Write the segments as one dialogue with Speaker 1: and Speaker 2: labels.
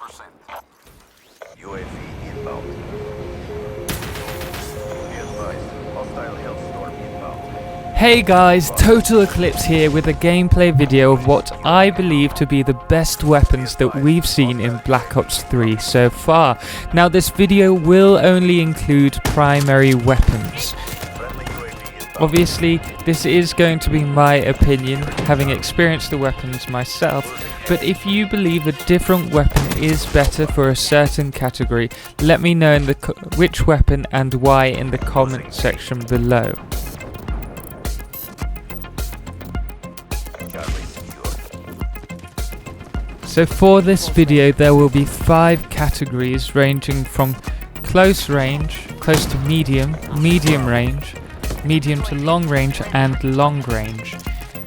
Speaker 1: UAV inbound. Be advised, hostile Hellstorm inbound.
Speaker 2: Hey guys, Totalxclipse here with a gameplay video of what I believe to be the best weapons that we've seen in Black Ops 3 so far. Now this video will only include primary weapons. Obviously, this is going to be my opinion, having experienced the weapons myself, but if you believe a different weapon is better for a certain category, let me know in which weapon and why in the comment section below. So for this video there will be 5 categories ranging from close range, close to medium, medium range, medium to long range and long range.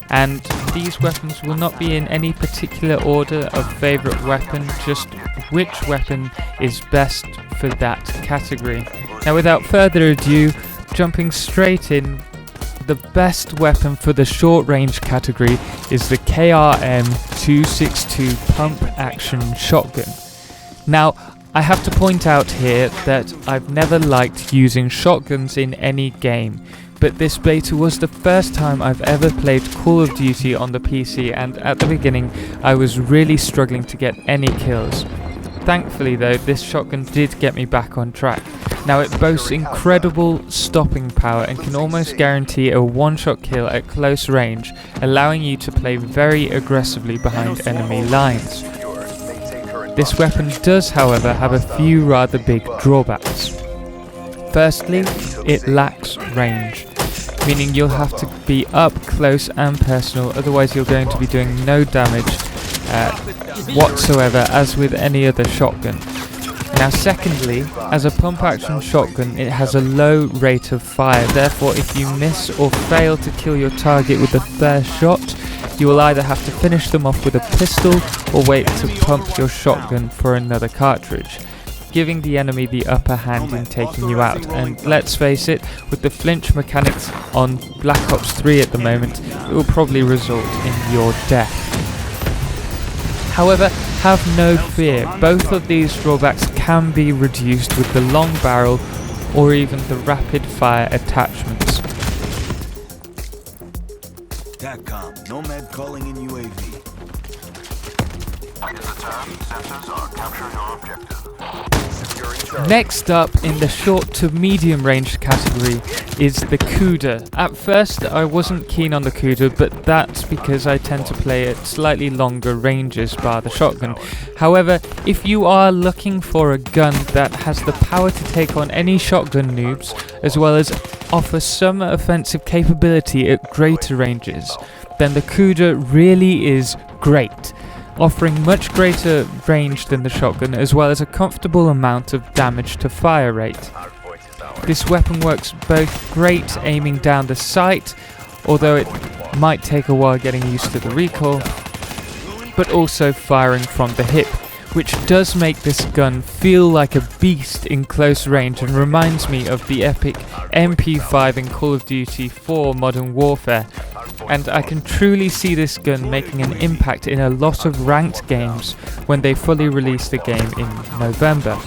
Speaker 2: And these weapons will not be in any particular order of favourite weapon, just which weapon is best for that category. Now without further ado, jumping straight in, the best weapon for the short range category is the KRM-262 pump action shotgun. Now I have to point out here that I've never liked using shotguns in any game, but this beta was the first time I've ever played Call of Duty on the PC, and at the beginning I was really struggling to get any kills. Thankfully though, this shotgun did get me back on track. Now it boasts incredible stopping power and can almost guarantee a one-shot kill at close range, allowing you to play very aggressively behind enemy lines. This weapon does, however, have a few rather big drawbacks. Firstly, it lacks range, meaning you'll have to be up close and personal, otherwise you're going to be doing no damage whatsoever as with any other shotgun. Now secondly, as a pump action shotgun it has a low rate of fire, therefore if you miss or fail to kill your target with the first shot, you will either have to finish them off with a pistol or wait to pump your shotgun for another cartridge, giving the enemy the upper hand in taking you out. And let's face it, with the flinch mechanics on Black Ops 3 at the moment, it will probably result in your death. However, have no fear, both of these drawbacks can be reduced with the long barrel or even the rapid fire attachments.
Speaker 3: TACCOM, Nomad calling in UAV.
Speaker 1: Sensors are capturing our objective.
Speaker 2: Next up in the short to medium range category is the Cuda. At first I wasn't keen on the Cuda, but that's because I tend to play at slightly longer ranges bar the shotgun. However, if you are looking for a gun that has the power to take on any shotgun noobs, as well as offer some offensive capability at greater ranges, then the Cuda really is great, offering much greater range than the shotgun, as well as a comfortable amount of damage to fire rate. This weapon works both great aiming down the sight, although it might take a while getting used to the recoil, but also firing from the hip, which does make this gun feel like a beast in close range and reminds me of the epic MP5 in Call of Duty 4 Modern Warfare. And I can truly see this gun making an impact in a lot of ranked games when they fully release the game in November.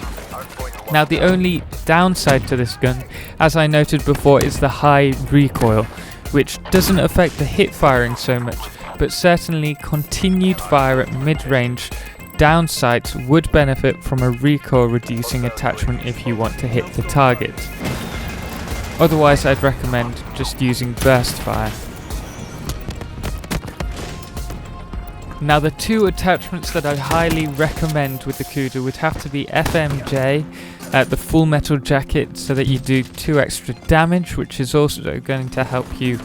Speaker 2: Now the only downside to this gun, as I noted before, is the high recoil, which doesn't affect the hip firing so much, but certainly continued fire at mid-range down sights would benefit from a recoil reducing attachment if you want to hit the target. Otherwise I'd recommend just using burst fire. Now the 2 attachments that I highly recommend with the Cuda would have to be FMJ, the full metal jacket, so that you do 2 extra damage, which is also going to help you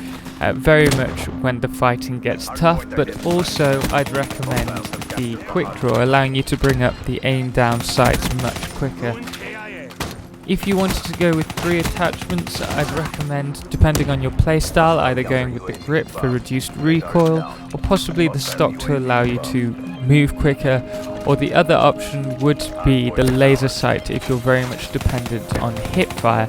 Speaker 2: very much when the fighting gets tough, but also I'd recommend the quick draw, allowing you to bring up the aim down sights much quicker. If you wanted to go with 3 attachments, I'd recommend, depending on your playstyle, either going with the grip for reduced recoil, or possibly the stock to allow you to move quicker, or the other option would be the laser sight if you're very much dependent on hip fire.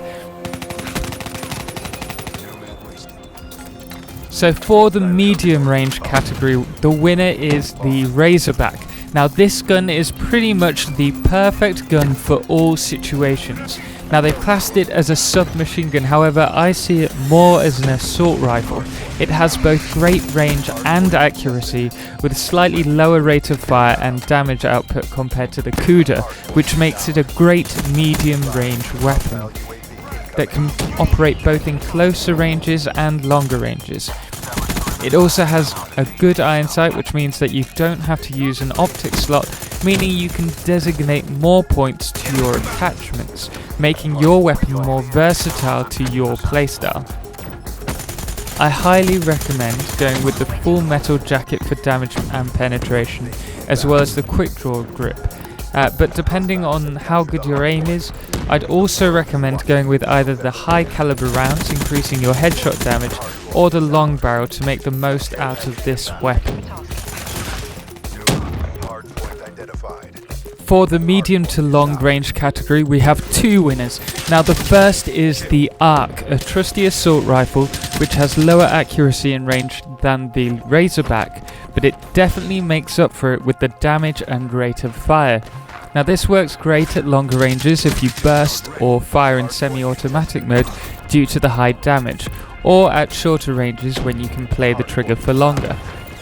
Speaker 2: So for the medium range category, the winner is the Razorback. Now this gun is pretty much the perfect gun for all situations. Now they've classed it as a submachine gun, however I see it more as an assault rifle. It has both great range and accuracy, with a slightly lower rate of fire and damage output compared to the Cuda, which makes it a great medium range weapon that can operate both in closer ranges and longer ranges. It also has a good iron sight, which means that you don't have to use an optic slot, meaning you can designate more points to your attachments, making your weapon more versatile to your playstyle. I highly recommend going with the full metal jacket for damage and penetration, as well as the quick draw grip. But depending on how good your aim is, I'd also recommend going with either the high caliber rounds, increasing your headshot damage, or the long barrel to make the most out of this weapon.
Speaker 1: Hardpoint identified.
Speaker 2: For the medium to long range category, we have two winners. Now the first is the Arc, a trusty assault rifle which has lower accuracy and range than the Razorback, but it definitely makes up for it with the damage and rate of fire. Now this works great at longer ranges if you burst or fire in semi-automatic mode due to the high damage, or at shorter ranges when you can play the trigger for longer.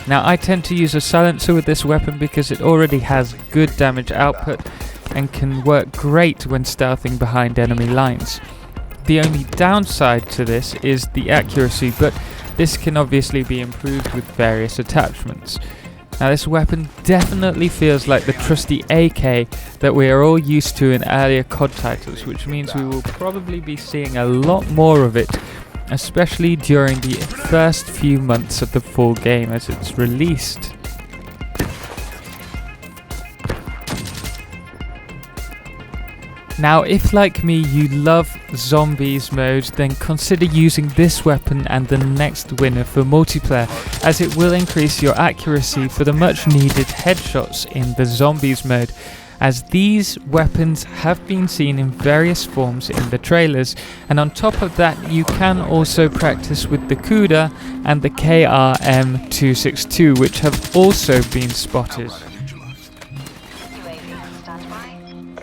Speaker 2: Now I tend to use a silencer with this weapon because it already has good damage output and can work great when stealthing behind enemy lines. The only downside to this is the accuracy, but this can obviously be improved with various attachments. Now this weapon definitely feels like the trusty AK that we are all used to in earlier COD titles, which means we will probably be seeing a lot more of it, especially during the first few months of the full game as it's released. Now if like me you love zombies mode, then consider using this weapon and the next winner for multiplayer, as it will increase your accuracy for the much needed headshots in the zombies mode, as these weapons have been seen in various forms in the trailers, and on top of that you can also practice with the Cuda and the KRM262, which have also been spotted.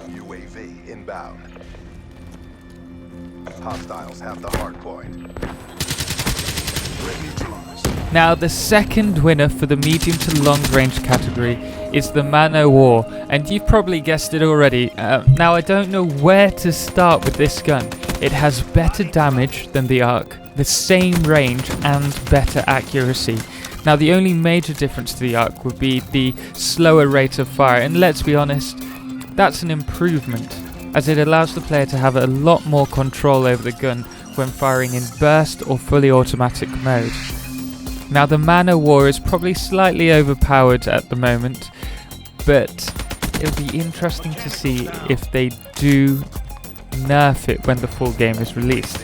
Speaker 1: UAV inbound. Hostiles have the hard point.
Speaker 2: Now the second winner for the medium to long range category is the Nanoids, and you've probably guessed it already. Now I don't know where to start with this gun. It has better damage than the Arc, the same range and better accuracy. Now the only major difference to the Arc would be the slower rate of fire, and let's be honest, that's an improvement, as it allows the player to have a lot more control over the gun when firing in burst or fully automatic mode. Now the Nanoids is probably slightly overpowered at the moment, but it'll be interesting to see if they do nerf it when the full game is released.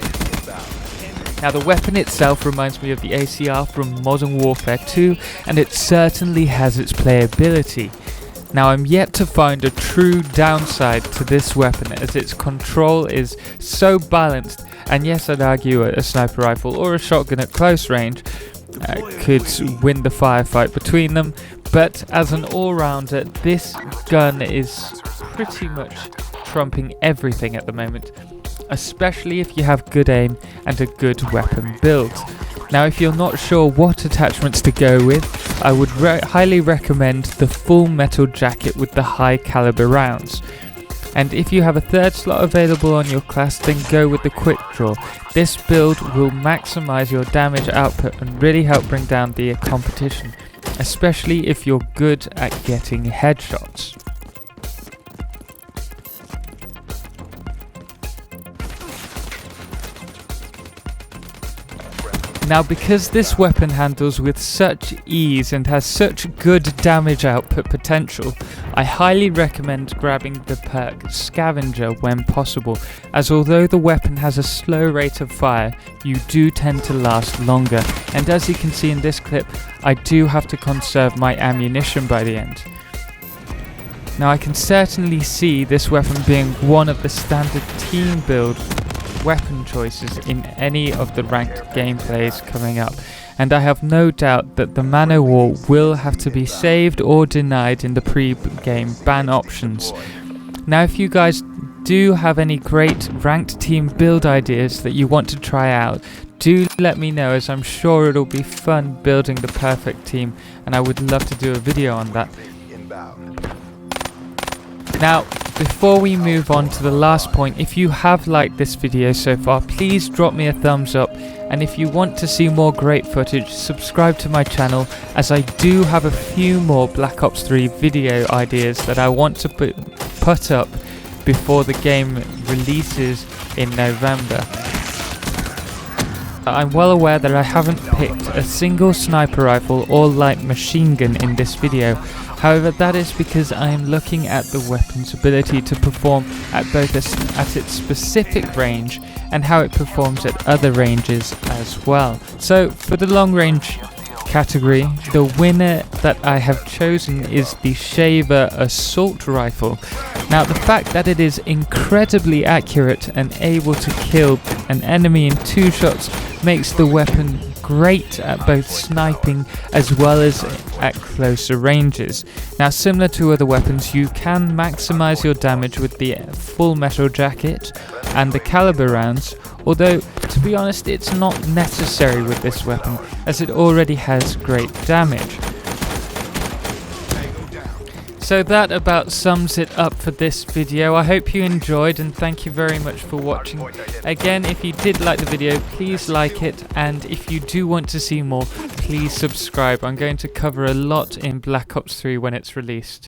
Speaker 2: Now the weapon itself reminds me of the ACR from Modern Warfare 2, and it certainly has its playability. Now I'm yet to find a true downside to this weapon, as its control is so balanced, and yes, I'd argue a sniper rifle or a shotgun at close range could win the firefight between them, but as an all-rounder, this gun is pretty much trumping everything at the moment, especially if you have good aim and a good weapon build. Now if you're not sure what attachments to go with, I would highly recommend the full metal jacket with the high caliber rounds. And if you have a third slot available on your class, then go with the quick draw. This build will maximize your damage output and really help bring down the competition, especially if you're good at getting headshots. Now because this weapon handles with such ease and has such good damage output potential, I highly recommend grabbing the perk Scavenger when possible, as although the weapon has a slow rate of fire, you do tend to last longer, and as you can see in this clip, I do have to conserve my ammunition by the end. Now I can certainly see this weapon being one of the standard team builds weapon choices in any of the ranked gameplays coming up, and I have no doubt that the Mana War will have to be saved or denied in the pre-game ban options. Now, if you guys do have any great ranked team build ideas that you want to try out, do let me know, as I'm sure it'll be fun building the perfect team, and I would love to do a video on that.
Speaker 1: Inbound.
Speaker 2: Now, before we move on to the last point, if you have liked this video so far, please drop me a thumbs up, and if you want to see more great footage, subscribe to my channel, as I do have a few more Black Ops 3 video ideas that I want to put up before the game releases in November. I'm well aware that I haven't picked a single sniper rifle or light machine gun in this video. However, that is because I am looking at the weapon's ability to perform at both at its specific range and how it performs at other ranges as well. So for the long range category, the winner that I have chosen is the Shaver Assault Rifle. Now, the fact that it is incredibly accurate and able to kill an enemy in 2 shots makes the weapon great at both sniping as well as at closer ranges. Now, similar to other weapons, you can maximize your damage with the full metal jacket and the caliber rounds, although to be honest it's not necessary with this weapon as it already has great damage. So that about sums it up for this video. I hope you enjoyed, and thank you very much for watching. Again, if you did like the video, please like it, and if you do want to see more, please subscribe. I'm going to cover a lot in Black Ops 3 when it's released.